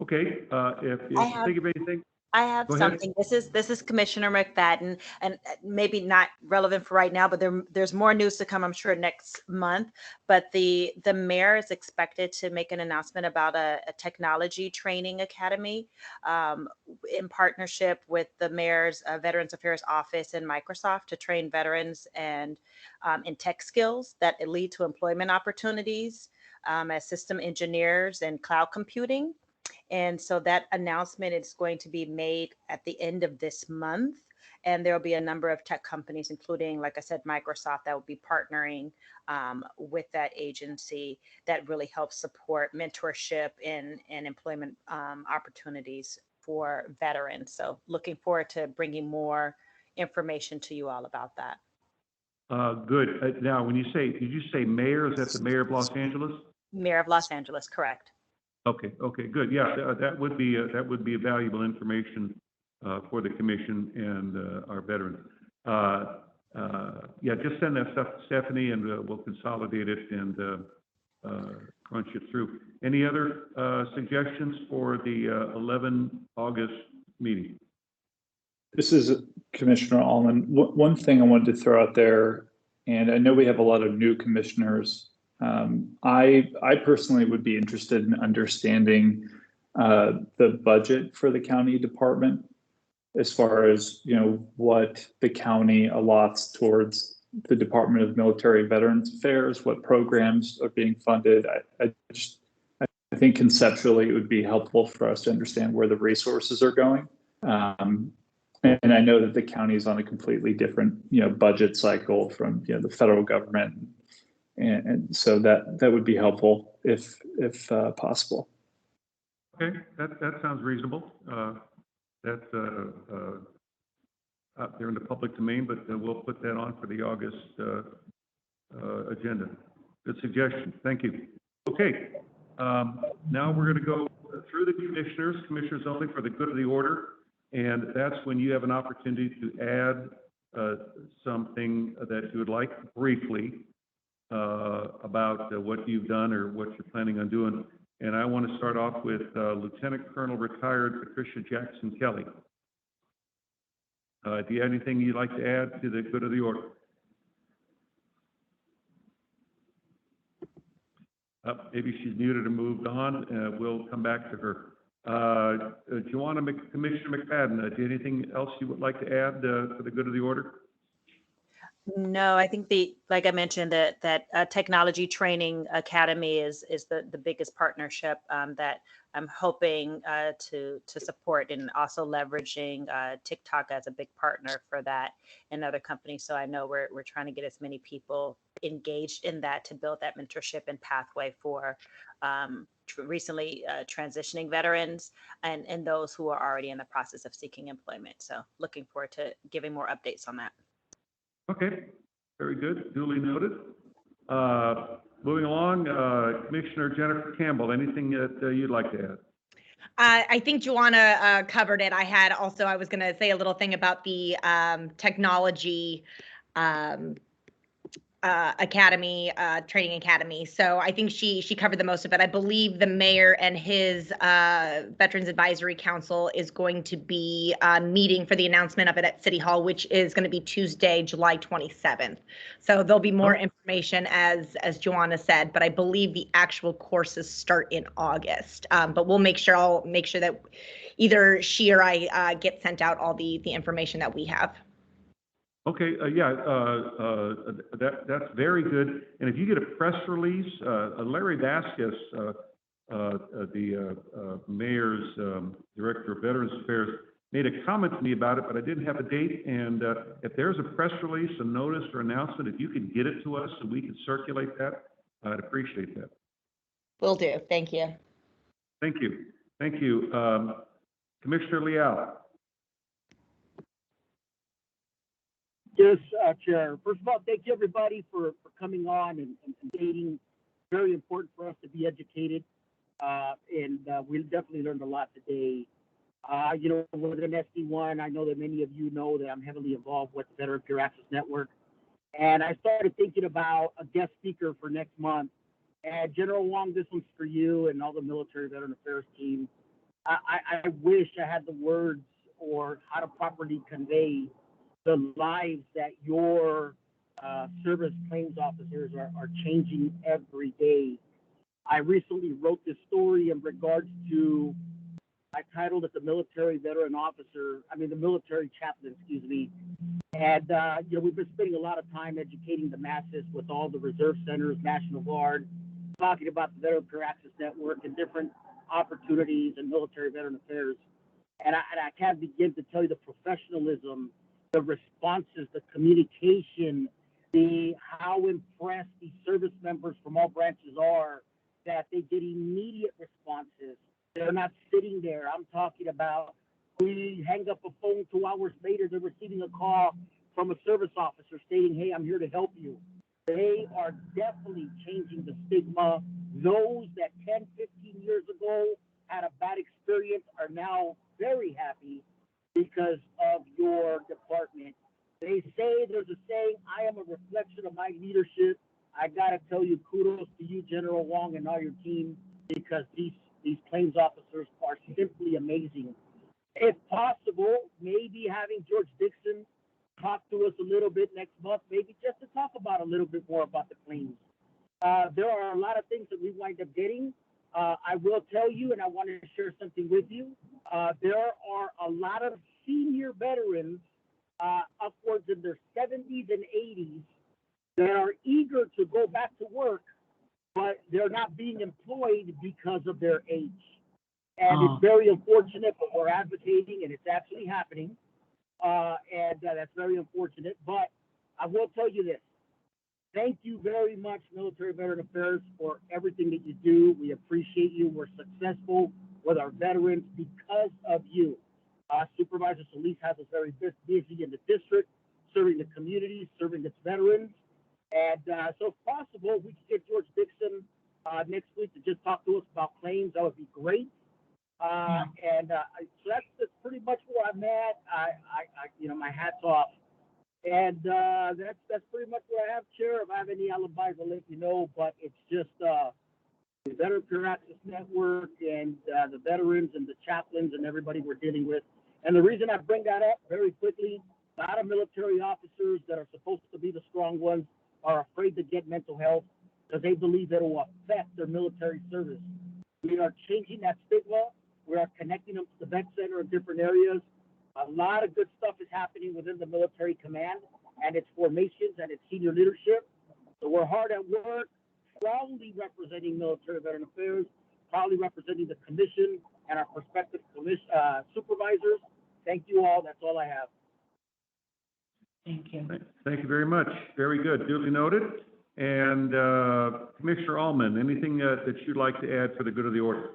Okay, if you think of anything. I have something. This is Commissioner McFadden, and maybe not relevant for right now, but there's more news to come, I'm sure, next month. But the mayor is expected to make an announcement about a technology training academy in partnership with the mayor's Veterans Affairs Office and Microsoft to train veterans and in tech skills that lead to employment opportunities. as system engineers in cloud computing. And so that announcement is going to be made at the end of this month. And there will be a number of tech companies, including, like I said, Microsoft, that will be partnering with that agency that really helps support mentorship and employment opportunities for veterans. So looking forward to bringing more information to you all about that. Good. Now, when you say, did you say mayor? Is that the mayor of Los Angeles? Mayor of Los Angeles, correct. Okay, good. Yeah, that would be valuable information for the commission and our veterans. Yeah, just send that stuff to Stephanie and we'll consolidate it and crunch it through. Any other suggestions for the 11 August meeting? This is Commissioner Allman. One thing I wanted to throw out there, and I know we have a lot of new commissioners. I personally would be interested in understanding the budget for the county department, as far as, you know, what the county allots towards the Department of Military Veterans Affairs, what programs are being funded. I think conceptually it would be helpful for us to understand where the resources are going. And I know that the county is on a completely different, you know, budget cycle from, you know, the federal government. And so that would be helpful if possible. Okay, that sounds reasonable. That's out there in the public domain, but we'll put that on for the August agenda. Good suggestion. Thank you. Okay, now we're going to go through the commissioners only for the good of the order. And that's when you have an opportunity to add something that you would like briefly about what you've done or what you're planning on doing. And I want to start off with Lieutenant Colonel retired Patricia Jackson Kelly. Do you have anything you'd like to add to the good of the order? Maybe she's muted or moved on. We'll come back to her. Commissioner McFadden, do you have anything else you would like to add for the good of the order? No, I think like I mentioned, that Technology Training Academy is the biggest partnership that I'm hoping to support, and also leveraging TikTok as a big partner for that and other companies. So I know we're trying to get as many people engaged in that to build that mentorship and pathway for recently transitioning veterans and those who are already in the process of seeking employment. So looking forward to giving more updates on that. Okay, very good. Duly noted. Moving along, Commissioner Jennifer Campbell, anything that you'd like to add? I think Joanna covered it. I was going to say a little thing about the technology academy, training academy. So I think she covered the most of it. I believe the mayor and his Veterans Advisory Council is going to be meeting for the announcement of it at City Hall, which is going to be Tuesday, July 27th. So there'll be more information as Joanna said, but I believe the actual courses start in August. But I'll make sure that either she or I get sent out all the information that we have. Okay, that's very good. And if you get a press release, Larry Vasquez, the mayor's director of Veterans Affairs, made a comment to me about it, but I didn't have a date. And if there's a press release, a notice, or announcement, if you could get it to us so we can circulate that, I'd appreciate that. Will do. Thank you. Thank you. Thank you. Commissioner Leal. Yes, Chair. First of all, thank you everybody for coming on and dating. Very important for us to be educated, and we definitely learned a lot today. You know, with an SD1, I know that many of you know that I'm heavily involved with the Veteran Peer Access Network, and I started thinking about a guest speaker for next month. And General Wong, this one's for you and all the military Veteran Affairs team. I wish I had the words or how to properly convey the lives that your service claims officers are changing every day. I recently wrote this story in regards to, I titled it the military chaplain, excuse me. And, you know, we've been spending a lot of time educating the masses with all the reserve centers, National Guard, talking about the Veteran Career Access Network and different opportunities in military veteran affairs. And I can't begin to tell you the professionalism, the responses, the communication, how impressed these service members from all branches are that they get immediate responses. They're not sitting there. I'm talking about we hang up a phone 2 hours later, they're receiving a call from a service officer stating, hey, I'm here to help you. They are definitely changing the stigma. Those that 10, 15 years ago had a bad experience are now very happy because of your department. They say, there's a saying, I am a reflection of my leadership. I got to tell you, kudos to you, General Wong, and all your team, because these claims officers are simply amazing. If possible, maybe having George Dixon talk to us a little bit next month, maybe just to talk about a little bit more about the claims. There are a lot of things that we wind up getting. I will tell you, and I want to share something with you. There are a lot of senior veterans, upwards in their 70s and 80s, that are eager to go back to work, but they're not being employed because of their age. And it's very unfortunate, but we're advocating, and it's actually happening. That's very unfortunate. But I will tell you this. Thank you very much, Military Veteran Affairs, for everything that you do. We appreciate you. We're successful with our veterans because of you. Supervisor Solis has us very busy in the district, serving the community, serving its veterans. And so if possible, we could get George Dixon next week to just talk to us about claims. That would be great. So that's pretty much where I'm at. My hat's off. And that's pretty much what I have, Chair. If I have any alibis, I'll let you know. But it's just the Veteran Career Access Network and the veterans and the chaplains and everybody we're dealing with. And the reason I bring that up very quickly, a lot of military officers that are supposed to be the strong ones are afraid to get mental health because they believe it will affect their military service. We are changing that stigma. We are connecting them to the vet center in different areas. A lot of good stuff is happening within the military command and its formations and its senior leadership. So we're hard at work, proudly representing Military Veteran Affairs, proudly representing the commission and our prospective supervisors. Thank you all. That's all I have. Thank you. Thank you very much. Very good. Duly noted. And Commissioner Allman, anything that you'd like to add for the good of the order?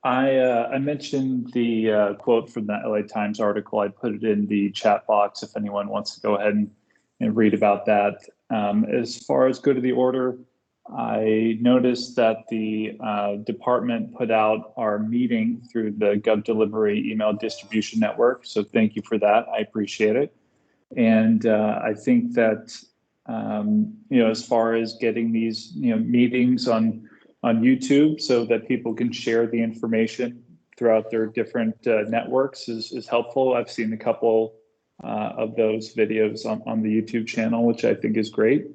I mentioned the quote from that LA Times article. I put it in the chat box if anyone wants to go ahead and read about that. As far as good of the order, I noticed that the department put out our meeting through the GovDelivery email distribution network. So thank you for that. I appreciate it. And I think that, as far as getting these, meetings on YouTube so that people can share the information throughout their different networks is helpful. I've seen a couple of those videos on the YouTube channel, which I think is great.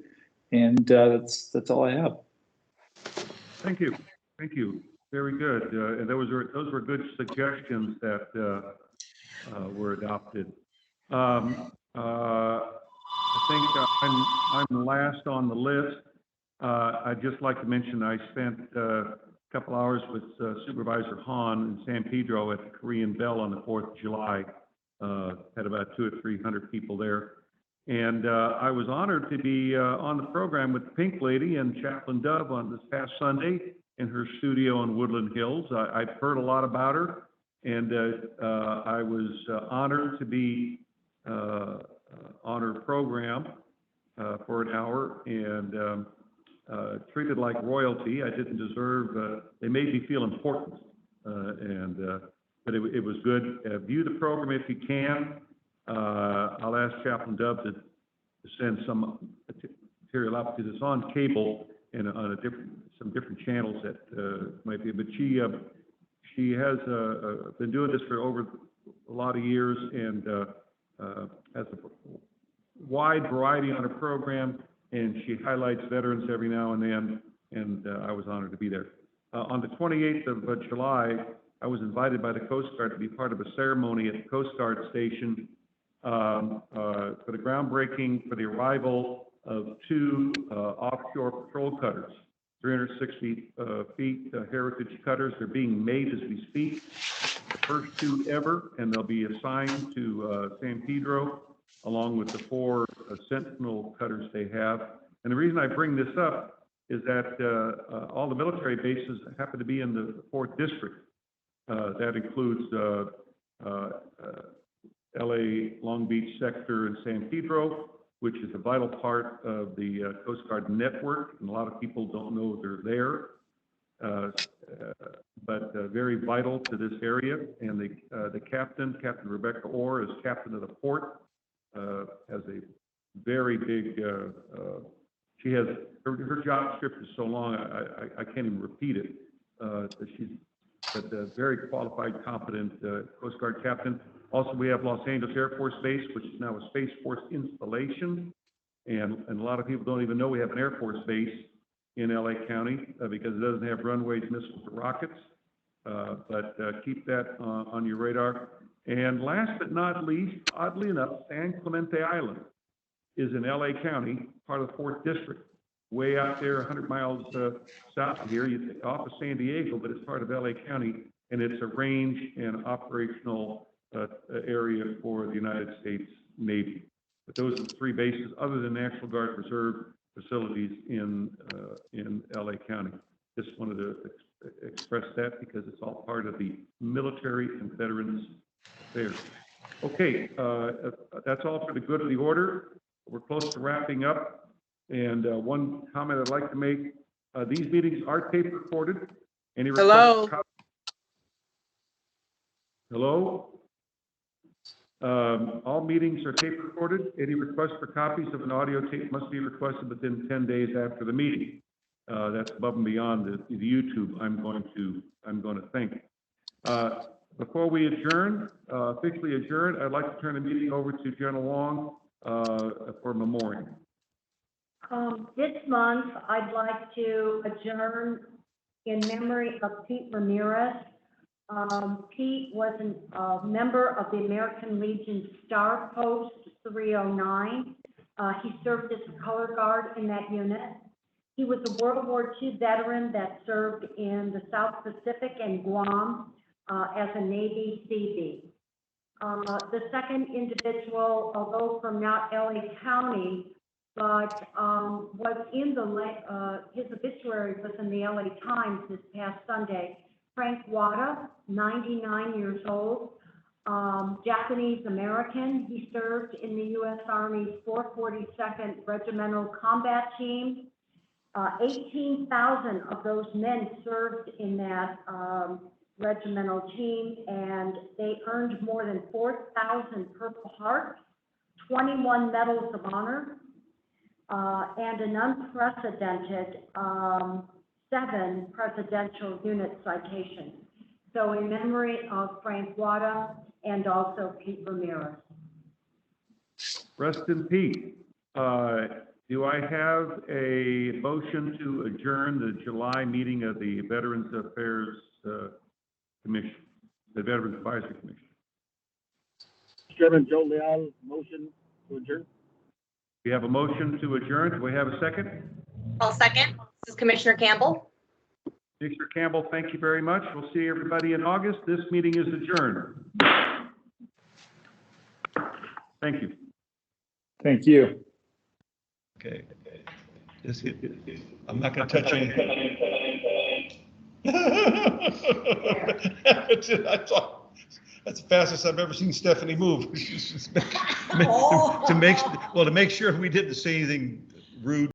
And that's all I have. Thank you. Thank you. Very good. And those were good suggestions that were adopted. I think I'm last on the list. I'd just like to mention I spent a couple hours with Supervisor Hahn in San Pedro at the Korean Bell on the 4th of July. Had about 200 or 300 people there. And I was honored to be on the program with the Pink Lady and Chaplain Dove on this past Sunday in her studio in Woodland Hills. I've heard a lot about her, and I was honored to be on her program for an hour and treated like royalty. I didn't deserve, they made me feel important, but it was good. View the program if you can. I'll ask Chaplain Dove to send some material up because it's on cable and on some different channels that might be. But she has been doing this for over a lot of years and has a wide variety on her program, and she highlights veterans every now and then. And I was honored to be there. On the 28th of July, I was invited by the Coast Guard to be part of a ceremony at the Coast Guard station for the groundbreaking for the arrival of 2 offshore patrol cutters, 360 feet heritage cutters. They're being made as we speak. The first 2 ever, and they'll be assigned to San Pedro along with the 4 Sentinel cutters they have. And the reason I bring this up is that all the military bases happen to be in the 4th District. That includes LA Long Beach sector and San Pedro, which is a vital part of the Coast Guard network, and a lot of people don't know they're there, but very vital to this area. And the captain, Captain Rebecca Orr, is captain of the port, has a very big, she has, her job description is so long, I can't even repeat it. But a very qualified, competent Coast Guard captain. Also, we have Los Angeles Air Force Base, which is now a Space Force installation. And a lot of people don't even know we have an Air Force Base in LA County because it doesn't have runways, missiles, or rockets. But keep that on your radar. And last but not least, oddly enough, San Clemente Island is in LA County, part of the 4th District, way out there, 100 miles south of here, off of San Diego, but it's part of LA County, and it's a range and operational area for the United States Navy. But those are the 3 bases, other than National Guard Reserve facilities in LA County. Just wanted to express that because it's all part of the military and veterans affairs. Okay, that's all for the good of the order. We're close to wrapping up. And one comment I'd like to make, these meetings are tape recorded. Any Hello? Hello? All meetings are tape recorded. Any request for copies of an audio tape must be requested within 10 days after the meeting. That's above and beyond the YouTube I'm going to think. Before we adjourn, officially adjourn, I'd like to turn the meeting over to Jenna Wong for memoriam. This month, I'd like to adjourn in memory of Pete Ramirez. Pete was a member of the American Legion Star Post 309. He served as a color guard in that unit. He was a World War II veteran that served in the South Pacific and Guam as a Navy Seabee. The second individual, although from not LA County, but was in his obituary was in the LA Times this past Sunday. Frank Wada, 99 years old, Japanese American. He served in the U.S. Army's 442nd Regimental Combat Team. 18,000 of those men served in that regimental team, and they earned more than 4,000 Purple Hearts, 21 Medals of Honor, and an unprecedented 7 Presidential Unit citations. So in memory of Frank Wada and also Pete Ramirez. Rest in peace. Do I have a motion to adjourn the July meeting of the Veterans Affairs Commission, the Veterans Advisory Commission? Chairman Joe Leal, motion to adjourn. We have a motion to adjourn. Do we have a second? I'll second. This is Commissioner Campbell. Commissioner Campbell, thank you very much. We'll see everybody in August. This meeting is adjourned. Thank you. Thank you. Okay. I'm not going to touch anything. That's the fastest I've ever seen Stephanie move. To make sure we didn't say anything rude.